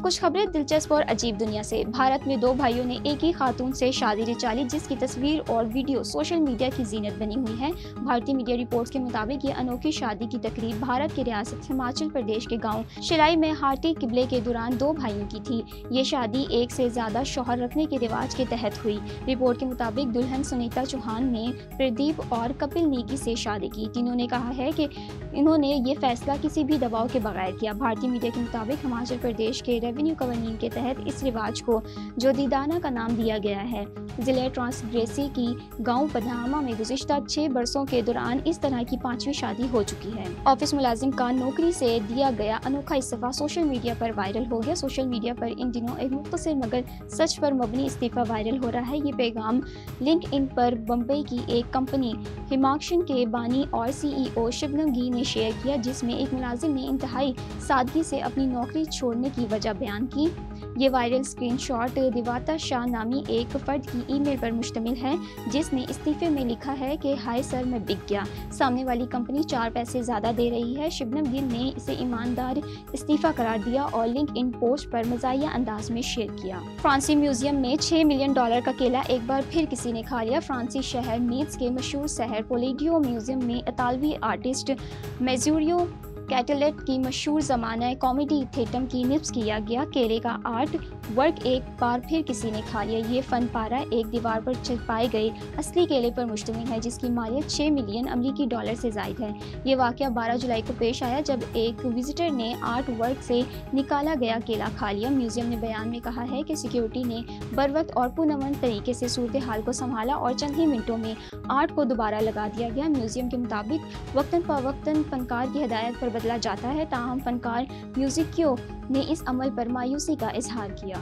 कुछ खबरें दिलचस्प और अजीब दुनिया से। भारत में दो भाइयों ने एक ही खातून से शादी रचा ली, जिसकी तस्वीर और वीडियो सोशल मीडिया की जीनत बनी हुई है। भारतीय मीडिया रिपोर्ट्स के मुताबिक ये अनोखी शादी की तकरीब भारत के रियासत हिमाचल प्रदेश के गांव शिलाई में हाटी किबले के दौरान दो भाइयों की थी। ये शादी एक से ज्यादा शौहर रखने के रिवाज के तहत हुई। रिपोर्ट के मुताबिक दुल्हन सुनीता चौहान ने प्रदीप और कपिल नेगी से शादी की। तीनों ने कहा है कि इन्होंने ये फैसला किसी भी दबाव के बगैर किया। भारतीय मीडिया के मुताबिक हिमाचल प्रदेश के रेवेन्यू कवानीन के तहत इस रिवाज को जोदीदाना का नाम दिया गया है। जिले ट्रांसग्रेसी की गांव पदनामा में गुज़िश्ता 6 बरसों के दौरान इस तरह की 5वीं शादी हो चुकी है। ऑफिस मुलाजिम का नौकरी से दिया गया अनोखा इस्तीफा सोशल मीडिया पर वायरल हो गया। सोशल मीडिया पर इन दिनों एक मुख्तसर मगर सच पर मबनी इस्तीफा वायरल हो रहा है। ये पैगाम लिंक्डइन पर बम्बई की एक कंपनी हिमाक्षन के बानी और CEO शिबनम गी ने शेयर किया, जिसमें एक मुलाजिम ने इंतहाई सादगी से अपनी नौकरी छोड़ने की वजह बयान की। ये वायरल स्क्रीनशॉट दिवाता शाह नामी एक फर्द की ईमेल पर मुश्तमिल है, जिसने इस्तीफे में लिखा है कि हाय सर, मैं बिक गया, सामने वाली कंपनी 4 पैसे ज़्यादा दे रही है। शिबनम गिल ने इसे ईमानदार इस्तीफा करार दिया और लिंक्डइन पोस्ट पर मज़ाहिया अंदाज में शेयर किया। फ्रांसी म्यूजियम में $6 मिलियन का केला एक बार फिर किसी ने खा लिया। फ्रांसी शहर नीस के मशहूर शहर पोलिडियो म्यूजियम में इतालवी आर्टिस्ट मेजूरियो कैटलेट की मशहूर ज़माना कॉमेडी थेटम की निफ्स किया गया केले का आर्ट वर्क एक बार फिर किसी ने खा लिया। ये फन पारा एक दीवार पर छपाए गए असली केले पर मुश्तमिल है, जिसकी मालियत $6 मिलियन अमेरिकी डॉलर से ज़ायद है। ये वाक़या 12 जुलाई को पेश आया, जब एक विजिटर ने आर्ट वर्क से निकाला गया केला खा लिया। म्यूजियम ने बयान में कहा है कि सिक्योरिटी ने बरवक्त और पुरअमन तरीके से सूरत हाल को संभाला और चंद ही मिनटों में आर्ट को दोबारा लगा दिया गया। म्यूजियम के मुताबिक वक्तन फ़वक्तन फनकार की हिदायत पर बदला जाता है, ताहम फनकार म्यूजिकियो ने इस अमल पर मायूसी का इजहार किया।